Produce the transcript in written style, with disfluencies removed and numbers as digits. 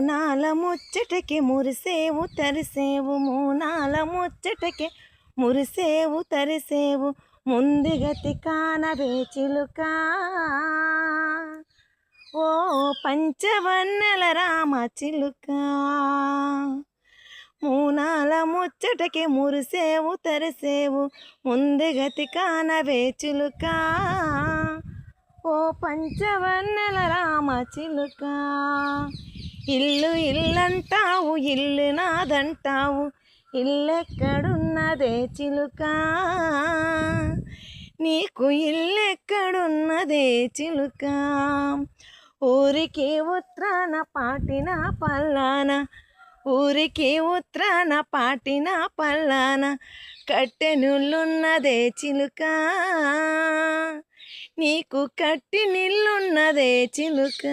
మూనాల ముచ్చటకి మురిసేవు తరిసేవు, మూనాల ముచ్చటకి మురిసేవు తరిసేవు, ముందుగతి కానవే చిలుక. ఓ పంచవన్నెల రామ చిలుక, మూనాల ముచ్చటకి మురిసేవు తరిసేవు, ముందుగతి కానవే చిలుక. ఓ పంచవన్నెల రామ చిలుక. ఇల్లు ఇల్లంటావు, ఇల్లు నాదంటావు, ఇల్లెక్కడున్నదే చిలుక, నీకు ఇల్లెక్కడున్నదే చిలుక. ఊరికి ఉత్తరాన పాటిన పల్లాన, ఊరికి ఉత్తరాన పాటిన పల్లాన, కట్టెనుల్లున్నదే చిలుక, నీకు కట్టి నిల్లున్నదే చిలుక.